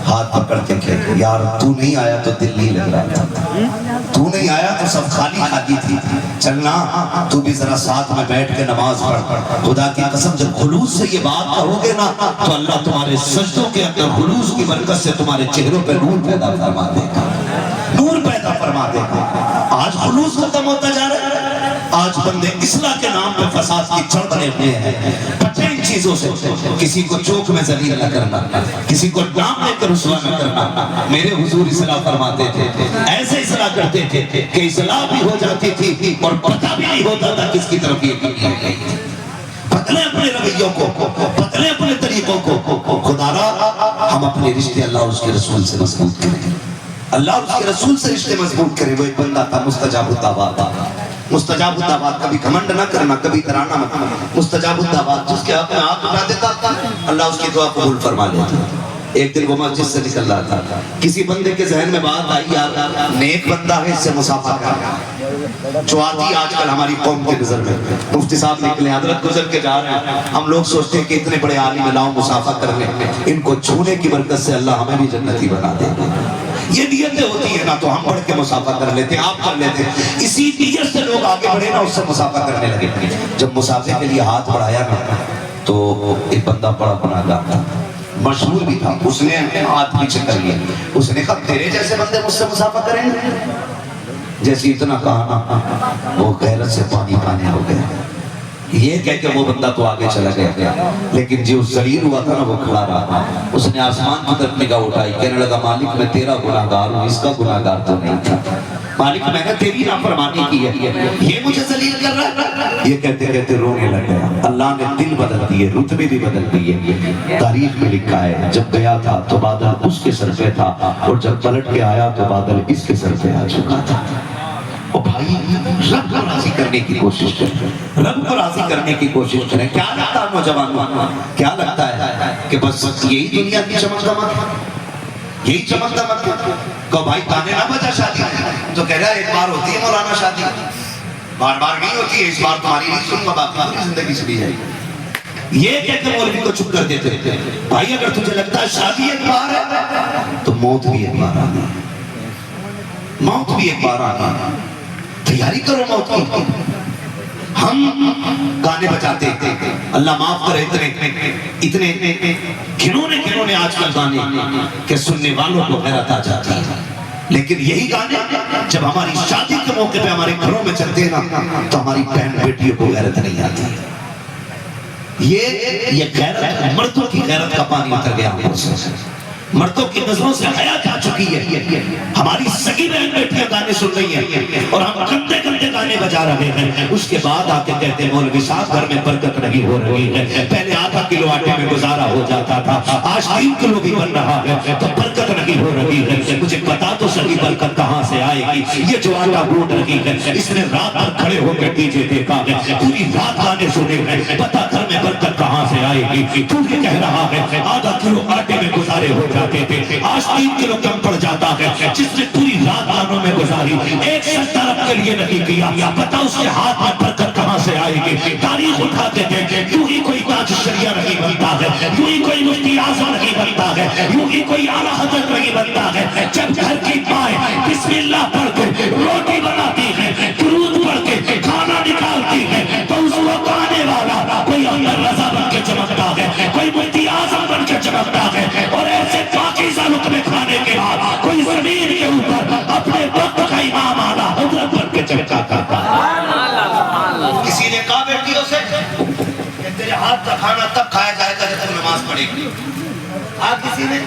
ہاتھ پکڑ کے کہے یار تو نہیں آیا تو دل نہیں لگ رہا تھا، تو نہیں آیا تو سب خالی خالی تھی، چلنا تو بھی ذرا ساتھ میں بیٹھ کے نماز پڑھ۔ خدا کی قسم جب خلوص سے یہ بات کہو گے نا تو اللہ تمہارے سجدوں کے اندر خلوص کی برکت سے تمہارے چہروں پہ نور پیدا فرما دے گا، نور پیدا فرما دے گا۔ آج خلوص ختم ہوتا جا رہا ہے، آج بندے اصلاح کے نام پہ فساد کی جڑ بنے ہوئے ہیں۔ بچے ان چیزوں سے، کسی کو چوک میں ذلیل نہ کرنا، کسی کو نام لے کر رسوا نہ کرنا۔ میرے حضور اصلاح فرماتے تھے، ایسے اصلاح کرتے تھے کہ اصلاح بھی ہو جاتی تھی اور پتہ بھی نہیں ہوتا تھا کس کی طرف یہ دنیا گئی تھی۔ بدلیں اپنے رویوں کو، بدلیں اپنے طریقوں کو۔ خدا را ہم اپنے رشتے اللہ اور اس کے رسول سے مضبوط کریں، اللہ اور اس کے رسول سے رشتے مضبوط کریں۔ وہ ایک بندہ تھا مستجاب الدعوات، مستجاب الدعوات، کبھی گھمنڈ نہ کرنا، کبھی ترانا مت، مستجاب الدعوات، جس کے حق میں ہاتھ اٹھا دیتا تھا اللہ اس کی دعا قبول فرما لیتا. ایک دن وہ مسجد سے نکل رہا تھا، کسی بندے کے ذہن میں بات آئی یار نیک بندہ ہے اس سے مصافحہ کرنا، جو آتی آج کل ہماری قوم کے نظر میں. مفتی صاحب نکلے، حضرت گزر کے جا رہے ہیں، ہم لوگ سوچتے ہیں کہ اتنے بڑے عالم لاؤ مصافحہ کرنے، ان کو چھونے کی برکت سے اللہ ہمیں بھی جنتی بنا دے. یہ نیتیں ہوتی ہیں نا تو ہم بڑھ کے مصافحہ کر لیتے ہیں، آپ کر لیتے ہیں، اسی نیت سے لوگ آگے بڑھے نا اس سے مصافحہ کرنے لگے. جب مصافحے کے لیے ہاتھ بڑھایا نا تو ایک بندہ بڑا گناہگار تھا، مشہور بھی تھا، اس نے ہاتھ پیچھے کر لیا. اس نے کہا تیرے جیسے بندے مجھ سے مصافحہ کریں گے؟ جیسے اتنا کہا نا وہ غیرت سے پانی پانی ہو گیا. یہ کہہ کہ وہ بندہ تو آگے چلا گیا، لیکن جو ذلیل ہوا تھا نا وہ کھڑا رہا. اس نے آسمان کی طرف نگاہ اٹھائی، کہنے لگا مالک میں تیرا گناہگار ہوں، اس کا گناہگار تو نہیں تھا. مالک میں نے تیری نافرمانی کی ہے، یہ مجھے ذلیل کر رہا ہے. یہ کہتے کہتے رونے لگ گیا. اللہ نے دل بدل دیے، رتبے بھی بدل دیے. تاریخ میں لکھا ہے جب گیا تھا تو بادل اس کے سر پہ تھا، اور جب پلٹ کے آیا تو بادل اس کے سر پہ آ چکا تھا. اور بھائی رب کو راضی کرنے کی کوشش کریں، رب کو راضی کرنے کی کوشش کریں. کیا لگتا ہے نوجوانوں، کیا لگتا ہے کہ بس یہی دنیا کی چمک دمک، یہی چمک دمک؟ کہ بھائی تانے نہ بجا شادی تو کہہ رہا ہے ایک بار ہوتی ہے مولانا شادی، بار بار نہیں ہوتی ہے، اس بار تمہاری نہیں سنوں گا، باقی پوری زندگی چلی جائے گی. یہ کہہ کر مولوی کو چپ کر دیتے تھے. بھائی اگر تجھے لگتا ہے شادی ایک بار ہے تو موت بھی ایک بار آنا ہے، موت بھی ایک بار آنا ہے. تیاری کرو موت کی. ہم گانے بجاتے تھے، اللہ معاف کرے اتنے گھنونے آج کل گانے کہ سننے والوں کو حیرت آ جاتی ہے. لیکن یہی گانے جب ہماری شادی کے موقع پہ ہمارے گھروں میں چلتے ہیں نا تو ہماری بہن بیٹیوں کو غیرت نہیں آتی. یہ غیرت، مردوں کی غیرت کا پانی اتر گیا ہم سے، مردوں کی نظروں سے حیا جا چکی ہے. ہماری سگی بہن بیٹیاں گانے سن رہی ہیں اور ہم گندے گندے گانے بجا رہے ہیں. اس کے بعد آ کے کہتے ہیں مولوی صاحب گھر میں برکت نہیں ہو رہی ہے. پہلے آدھا کلو آٹے میں گزارا ہو جاتا تھا، آج 3 کلو بھی بن رہا ہے تو برکت نہیں ہو رہی ہے. مجھے بتا تو صحیح برکت کہاں سے آئے گی؟ یہ جو آٹا گوندھ رہی ہے اس نے رات بھر کھڑے ہو کے ڈی جے دیکھا ہے، پوری رات گانے سنے ہیں، بتا گھر میں برکت کہاں سے آئے گی؟ تو یہ کہہ رہا ہے آدھا کلو آٹے میں گزارے ہو جاتے تھے، آج 3 کلو کم پڑ جاتا ہے. جس نے پوری رات گانوں میں گزاری، ایک سجدہ رب کے لیے نہیں کیا، پتا اس کے ہاتھ میں برکت کہاں سے آئے گی؟ تاریخ اٹھاتے تھے، یوں ہی کوئی تاج شریعہ نہیں بنتا ہے، یوں ہی کوئی مفتی اعظم نہیں بنتا ہے، یوں ہی کوئی اعلیٰ حضرت نہیں بنتا ہے. جب گھر کی مائیں بسم اللہ پڑھ کے روٹی بناتی ہے، درود پڑھ کے کھانا نکالتی ہے، تو اس وقت آنے والا کوئی اندر رضا بن کے چمکتا ہے، کوئی مفتی اعظم بن کے چمکتا ہے. اور ایسے پاکیزہ لقمے کھانے کے بعد کوئی زمین کے اوپر اپنے وقت کا امام اعلیٰ حضرت بن کے چمکا کرتا ہے. کسی نے کہا بیٹیوں سے کہ تیرے ہاتھ کا کھانا تب کھایا جائے گا جب تم نماز پڑھے گی. کسی نے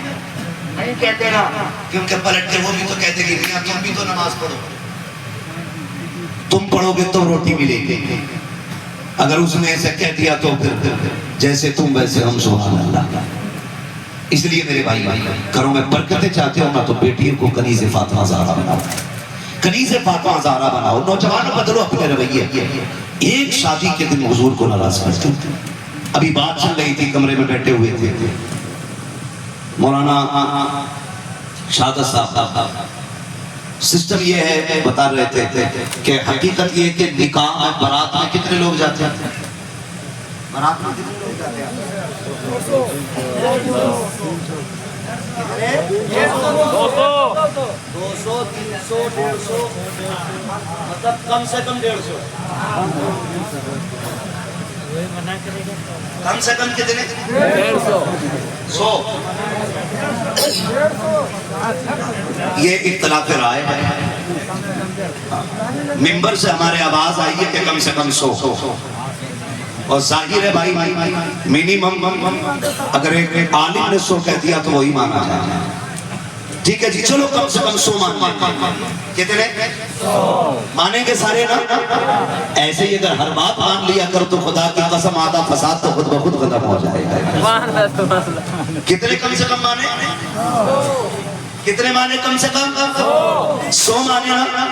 نہیں کہتے نا، کیونکہ پلٹ کے وہ بھی تو کہتے کہ میاں تم بھی تو نماز پڑھو، تم پڑھو گے تو روٹی ملے گی. اگر اس نے ایسے کہہ دیا تو پھر جیسے تم ویسے ہم، سبحان اللہ. اس لیے میرے بھائی گھروں میں برکتیں چاہتے ہو نا تو بیٹیوں کو کنیز فاطمہ زہرا بناؤ، کنیز فاطمہ زہرا بناؤ. نوجوانوں بدلو اپنے رویے. ایک شادی کے دن حضور کو ناراض کرتے تھے. ابھی بات چل رہی تھی، کمرے میں بیٹھے ہوئے تھے مولانا شہادت صاحب. سسٹم یہ ہے، بتا رہے تھے کہ حقیقت یہ کہ نکاح میں بارات میں کتنے لوگ جاتے ہیں؟ بارات میں کتنے لوگ جاتے ہیں؟ 200 300 150 مطلب کم سے کم 150. کم سے کم کتنے؟ 100. یہ اختلاف رائے ہے. ممبر سے ہمارے آواز آئی ہے کہ کم سے کم 100. اور ظاہر ہے بھائی منیمم اگر ایک عالم نے 100 کہہ دیا تو وہی مانا جائے. ٹھیک ہے جی، چلو کم سے کم 100 مان. کتنے مانیں گے سارے نا؟ ایسے ہی اگر ہر بات مان لیا کر تو خدا کی قسم آدھا فساد تو خود بخود ختم ہو جائے گا. کتنے کم سے کم مانے؟ کتنے معنی کم سے کم؟ 100 معنی نا.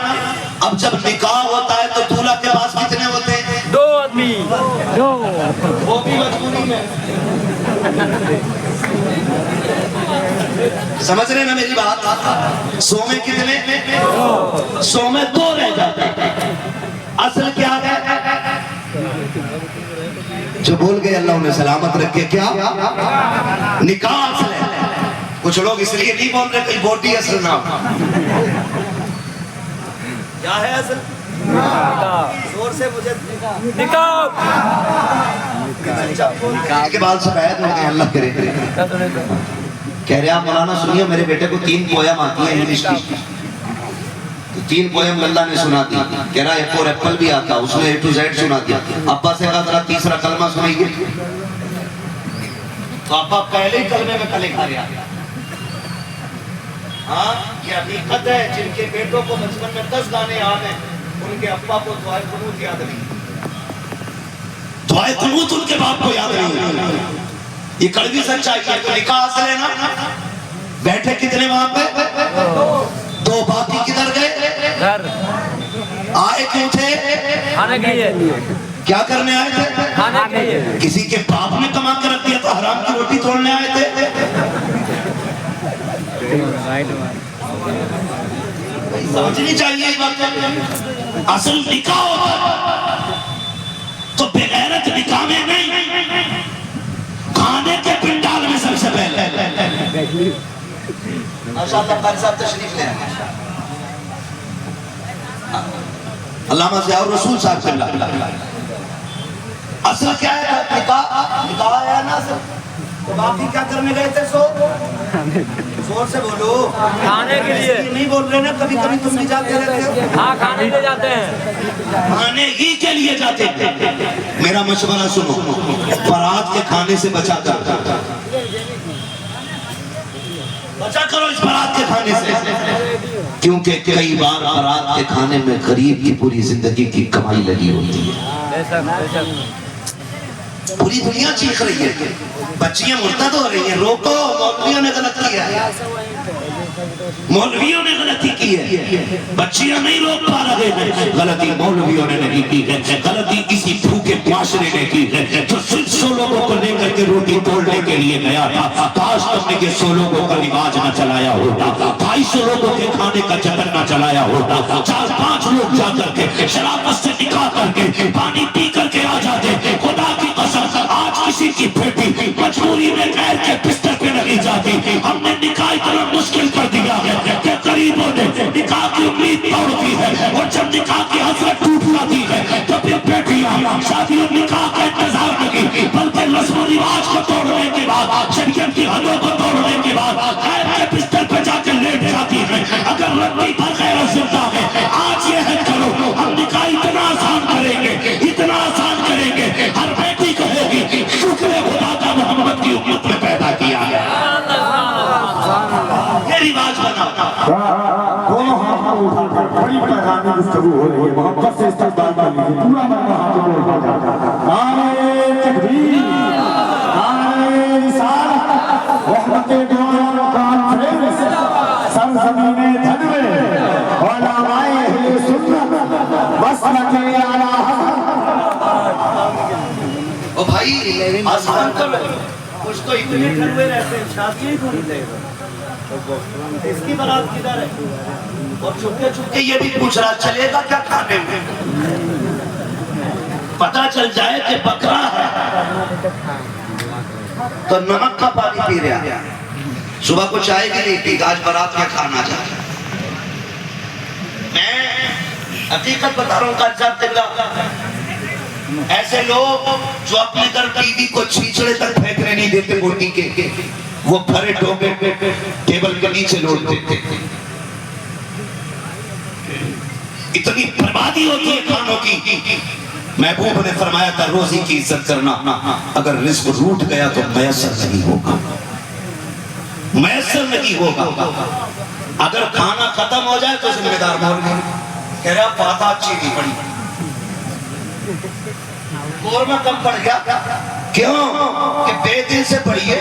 اب جب نکاح ہوتا ہے تو دولہا کے پاس کتنے ہوتے ہیں؟ 2 آدمی. وہ بھی مجبوری میں. سمجھ رہے نا میری بات؟ 100 میں کتنے؟ 100 میں 2 رہ جاتے ہیں. اصل کیا ہے جو بول گئے اللہ انہیں سلامت رکھے؟ کیا نکاح اصل ہے. کچھ لوگ اس لیے نہیں بول رہے کہ بوٹی اصل نہ ہو. کیا ہے اصل؟ زور سے مجھے نکاح. کے بعد شکایت ہو گئے اللہ کرے. کہہ رہے آپ مولانا سنیے میرے بیٹے کو 3 پویم آتی ہیں انگلش کی. 3 پویم اللہ نے سنا دی. کہہ رہا ایک اور ایپل بھی آتا اس نے A to Z سنا دیا. ابا سے کہا ذرا تیسرا کلمہ سنائیے. تو ابا پہلے ہی کلمے میں کلے کھا رہا. ہاں یہ حقیقت ہے. جن کے بیٹوں کو بچپن میں 10 گانے یاد ہیں ان کے ابا کو دعائے قنوت یاد نہیں. دعائے قنوت ان کے باپ کو یاد نہیں. یہ کڑوی سچائی ہے. تو نکاح اصل ہے نا. بیٹھے کتنے وہاں پہ؟ 2. باقی کدھر گئے؟ گھر. آئے کیوں تھے؟ کھانے کے لیے. کیا کرنے آئے تھے؟ کھانے کے لیے. کسی کے باپ نے کما کر رکھ دیا تو حرام کی روٹی توڑنے آئے تھے؟ سمجھنی چاہیے یہ بات. اصل نکاح ہوتا تو بغیرت نکاح میں نہیں، کھانے کے پنڈال میں سب سے پہلے. ماشاءاللہ قاری صاحب تشریف لے آئے. علامہ ضیاء الرسول صاحب سے اللہ. اصل کیا ہے؟ نکاح ہے نا اصل. تو باقی کیا کرنے گئے تھے؟ زور سے بولو. کھانے کے لیے. نہیں بول رہے نا. کبھی کبھی تم بھی جاتے رہتے ہو. ہاں کھانے کے لیے جاتے ہیں. کھانے ہی کے لیے جاتے ہیں. میرا مشورہ سنو. بارات کے کھانے سے بچا کرو اس بارات کے کھانے سے. کیونکہ کئی بار بارات کے کھانے میں غریب کی پوری زندگی کی کمائی لگی ہوتی ہے. پوری دنیا چیخ رہی ہے. بچیاں مرتد ہو رہی ہیں. روکو. مولویوں نے غلط کیا ہے. مولویوں نے غلطی کی ہے. بچیاں نہیں روک پا رہے ہیں. غلطی مولویوں نے نہیں کی ہے. غلطی کسی بھوکے معاشرے نے کی ہے جو 100 لوگوں کو لے کر کے روٹی توڑنے کے لیے گیا تھا. کاش تم نے یہ 100 لوگوں کا رواج نہ چلایا ہوتا. 250 لوگوں کے کھانے کا چکر نہ چلایا ہوتا. 4-5 لوگ جا کر کے شرافت سے نکاح کر کے پانی پی کر کے آ جاتے. خدا کی قسم آج کسی کی بیٹی مجبوری میں غیر کے بستر پہ نہیں جاتی. ہم نے نکاح اتنا مشکل کر دیا ہے کہ غریبوں نے نکاح کی امید توڑ دی ہے. اور جب نکاح کی حسرت ٹوٹ جاتی ہے تب یہ بیٹیاں شادی اور نکاح کا انتظار نہیں بلکہ رسم و رواج کو توڑنے کے بعد شریعت کی حدوں کو توڑنے کے بعد غیر کے بستر پہ جا کے لیٹ جاتی ہے. اگر ربی پر غیر زندہ ہے آج یہ ہے کرو. ہم نکاح اتنا آسان کریں گے اتنا آسان کریں گے ہر بیٹی کہے گی شکر خدا کا محمد کی امت میں پیدا کیا ہے. یہ رواج بنا. دونوں ہاتھ کو اٹھا کر بڑی پیغامی گفتگو ہو رہی ہے. محبت سے استقبال کر لیجیے. پورا مرنا ہاتھ کو اٹھا کر نعرہ تکبیر نعرہ رسالت رحمت دعائیں کانفرنس سرزمین جنوے علماء اہل سنت مسلک اعلی حضرت. او بھائی آسان کر لو. کچھ تو اتنے کروے رہتے ہیں شادی ہی ڈھونڈتے. اس کی برات کدھر ہے؟ اور چھپکے چھپکے یہ بھی پوچھ رہا چلے گا کیا کھانے میں؟ پتہ چل جائے کہ بکرا ہے تو نمک کا پانی پی رہا. صبح کو چائے بھی نہیں پی. آج برات میں کھانا چاہتا. میں حقیقت بتا رہا ہوں قادر قبلہ. ایسے لوگ جو اپنے گھر ٹی وی کو چھیچڑے تک پھینکنے نہیں دیتے بوٹی کے وہ بھرے ڈوبے ٹیبل کے نیچے لوٹ دیتے. اتنی بربادی ہوتی ہے کھانوں کی. محبوب نے فرمایا تھا روزی کی عزت کرنا. اگر رزق روٹ گیا تو میسر نہیں ہوگا. میسر نہیں ہوگا. اگر کھانا ختم ہو جائے تو ذمہ دار مولوی. کہہ رہا بات اچھی نہیں پڑی. قورمہ کم پڑ گیا. کیوں کہ بے دل سے پڑی ہے.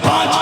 5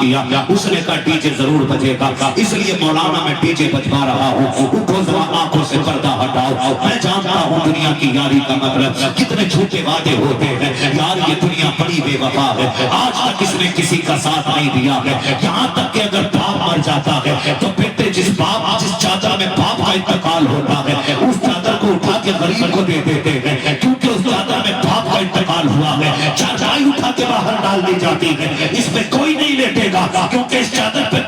کیا، اس نے کہا ڈی جے ضرور بجے گا، اس لیے مولانا میں ڈی جے بجوا رہا ہوں، اٹھو ذرا آنکھوں سے پردہ ہٹاؤ، میں جانتا ہوں دنیا کی یاری کا مطلب، کتنے جھوٹے وعدے ہوتے ہیں، یار یہ دنیا بڑی بے وفا ہے، آج تک اس نے کسی کا ساتھ نہیں دیا ہے، یہاں تک کہ اگر باپ مر جاتا ہے تو بیٹے جس چادر میں باپ کا انتقال ہوتا ہے اس چادر کو اٹھا کے غریب کو دے دیتے ہیں، کیونکہ اس چادر میں باپ کا انتقال ہوا ہے، چارپائی اٹھا کے باہر ڈال دی جاتی ہے، اس پہ کوئی نہیں لیٹے گا کیونکہ اس چادر پہ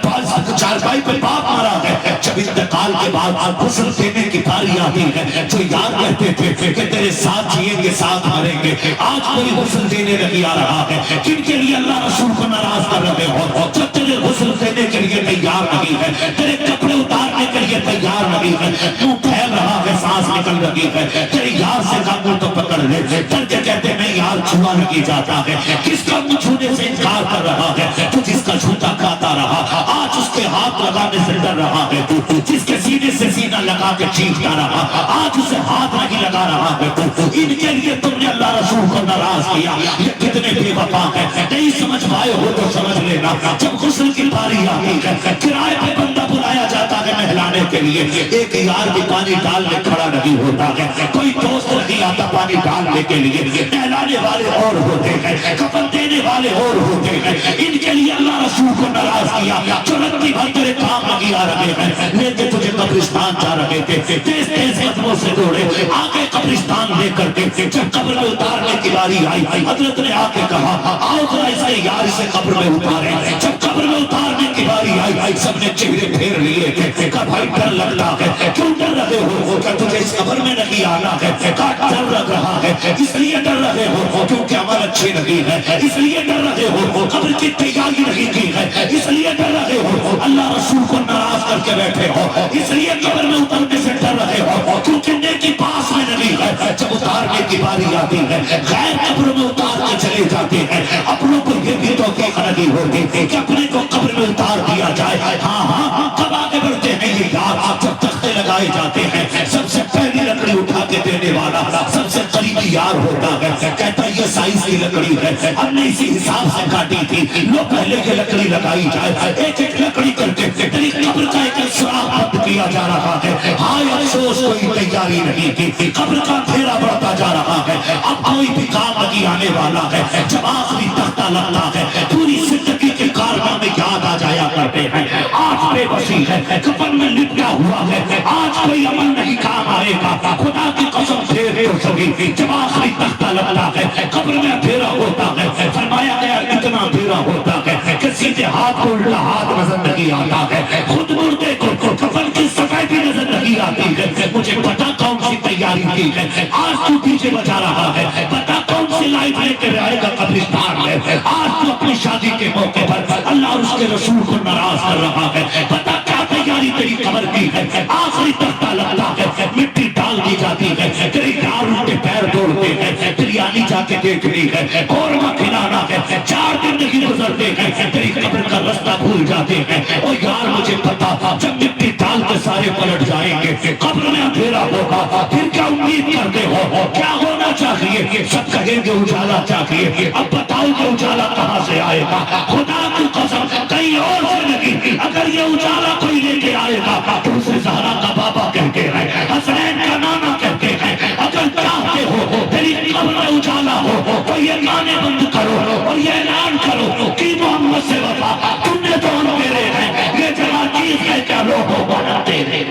چارپائی پہ باپ مرا ہے، جب انتقال کے بعد غسل دینے کی باری آتی ہے، جو یار کہتے تھے کہ تیرے ساتھ جئیں گے ساتھ مریں گے، آج کوئی غسل دینے نہیں آ رہا ہے، جن کے لیے اللہ رسول کو ناراض کر رہے ہو، جو تیرے غسل دینے کے لیے تیار نہیں ہے، تیرے کپڑے اتارنے کے لیے تیار نہیں ہے، تو پھیل رہا ہے، سانس نکل رہی ہے، تیرے یار سے کامل تو پکڑ لے، ڈر کے کہتے میں یار چھوا نہیں جاتا ہے، کس کا منہ چھونے سے انکار کر رہا ہے، تو جس کا جھوٹا کھاتا رہا، آج اس کے ہاتھ لگانے سے ڈر رہا ہے، جس کے سینے سے سینہ لگا کے چیختا رہا، آج اسے ہاتھ نہیں لگا رہا ہے، ان کے لیے تم نے اللہ رسول کو ناراض کیا، یہ کتنے بے وفا ہے، نہیں سمجھ پائے ہو تو سمجھ لینا، جب غسل کی باری آتی ہے، کرائے پہ بندہ بلایا جاتا ہے نہلانے کے لیے، ایک یار بھی پانی ڈالنے کھڑا نہیں ہوتا ہے، کوئی دوست نہیں آتا پانی ڈالنے کے لیے، نہلانے والے اور ہوتے ہیں، کفن دینے والے اور ہوتے ہیں، ان کے لیے اللہ رسول کو ناراض کیا، جو رتی بھر تیرے کام نہیں آ رہے ہیں، لیتے تجھے قبرستان جا رہے تھے، تیز تیز قدموں سے دوڑے، آگے قبرستان لے کر کے، جب قبر میں اتارنے کی باری آئی، حضرت نے آ کے کہا آؤ ذرا اس کے یار سے قبر میں اتارے، جب قبر میں اتارنے کی باری آئی، سب نے چہرے پھیر لیے تھے، کہ بھائی ڈر لگتا ہے، کیوں ڈر رہے ہو، کہ تجھے اس قبر میں نہیں آنا ہے، کہ ڈر لگ رہا ہے، اس لیے ڈر رہے ہو کیونکہ عمل اچھی نہیں ہے، اس لیے ڈر رہے ہو قبر کی تیاری نہیں کی ہے، اس لیے ڈر رہے ہو اللہ رسول کو ناراض کر کے بیٹھے ہو، اس لیے قبر میں اترنے سے ڈر رہے ہو کیونکہ نیکی پاس میں نہیں ہے، جب اتارنے کی باری آتی ہے غیر قبر میں اتار کے چلے جاتے ہیں، اپنوں کو یہ بھی توفیق نہیں ہوتی کہ اپنے کو قبر میں اتار دیا جائے، ہاں ہاں کب آگے بڑھتے ہیں یہ یار، جب تختے لگائے جاتے ہیں سب سے پہلی لکڑی اٹھا کے دینے والا سب سے قریبی یار ہوتا ہے، کہتا ہے یہ سائز کی لکڑی ہے، ہم نے اسی حساب سے کاٹی تھی، لو پہلے یہ لکڑی لگائی جائے، ایک ایک لکڑی کر کے تیری قبر کا ایک سراغ بند کیا جا رہا ہے، ہائے افسوس کوئی تیاری نہیں کی، قبر کا پھیرا بڑھتا جا رہا ہے، اب کوئی بھی کام نہیں آنے والا ہے، جب آخری تختہ لگتا ہے پوری زندگی کے کارنامے یاد آ جایا کرتے ہیں، آج بے بسی ہے، کفن میں لپٹا ہوا ہے، آج کوئی عمل نہیں کام آئے گا، خدا کی قسم پھیر ہو سکے، جب آخری تختہ لگتا ہے قبر میں اندھیرا ہوتا ہے، فرمایا گیا اتنا اندھیرا ہوتا ہے کہ سیدھے ہاتھ کو الٹا ہاتھ نظر نہیں آتا ہے، خود مردے کو کفن کی سفیدی نظر نہیں آتی ہے، مجھے پتا کون سی تیاری کی ہے، آج تو پیچھے بچا رہا ہے، پتا کون سی لائٹ لے کے رہے گا قبرستان میں، آج تو اپنی شادی کے موقع پر اللہ اور اس کے رسول کو ناراض کر رہا ہے، پتا کیا تیاری تیری قبر کی ہے، آخری تختہ لگتا ہے، مٹی ڈال دی جاتی ہے، تیری یار ان کے پیر توڑتے ہیں، بریانی جا کے دیکھنی ہے، قورمہ کھلانا ہے، 4 دن نہیں گزرتے ہیں، تیری قبر کا رستہ بھول جاتے ہیں، او یار مجھے پتا تھا جب مٹی ڈال کے سارے پلٹ جائیں گے، قبر میں اندھیرا ہوگا، پھر کیا امید کرتے ہو، کیا ہونا چاہیے، سب کہیں گے اجالا چاہیے، اب بتاؤ کہ اجالا کہاں سے آئے گا، خدا کی قسم کہیں اور سے نہیں، اگر یہ اجالا کوئی لے کے آئے گا تو اسے زہرا کا بابا کہتے ہیں، حسنین کا نانا کہتے ہیں، اگر چاہتے ہو تیری قبر میں اجالا ہو تو یہ گانے بند کرو اور یہ اعلان کرو کہ محمد سے وفا تم نے تو میرے ہیں، یہ جگہ چیز ہے کیا لوگوں بنا تیرے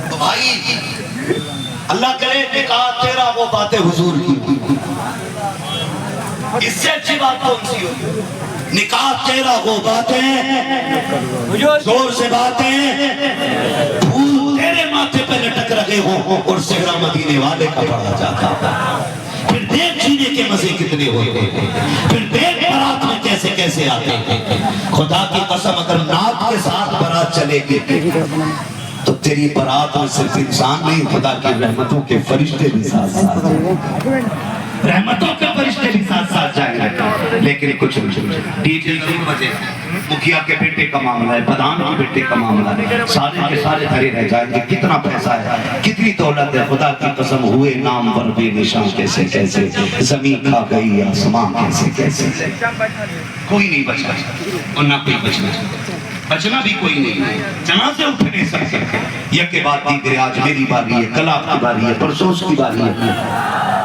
تو بھائی اللہ کرے نکاح تیرا وہ باتیں حضور کی، اس سے اچھی بات کون سی ہوگی، نکاح تیرا وہ باتیں زور سے باتیں پھول تیرے ماتھے پہ لٹک رہے ہوں اور صحرا مدینے والے کا پڑھا جاتا، پھر دیکھ جینے کے مزے کتنے ہوتے ہیں، پھر دیکھ برات میں کیسے کیسے آتے ہیں، خدا کی قسم اگر نعت کے ساتھ برات چلے گی تو تیری برات میں صرف انسان نہیں خدا کی رحمتوں کے فرشتے بھی ساتھ ساتھ جائیں گے، رحمتوں کے فرشتے بھی ساتھ ساتھ جائیں گے، لیکن کچھ ڈی جے ضرور بجے، مکھیا کے بیٹے کا معاملہ ہے، پردھان کے بیٹے کا معاملہ ہے، سارے کے سارے دھرے رہ جائیں گے۔ کتنا پیسہ ہے، کتنی دولت ہے، خدا کی قسم ہوئے نام پر بے نشان کیسے کیسے، زمین کھا گئی آسمان کیسے کیسے، کوئی نہیں بچا اور نہ کوئی بچنا بھی کوئی نہیں۔ جنازے اٹھ نہیں سکتے، یک بعد دیگر آج میری باری ہے، کل آپ کی باری ہے، پرسوں اس کی باری ہے۔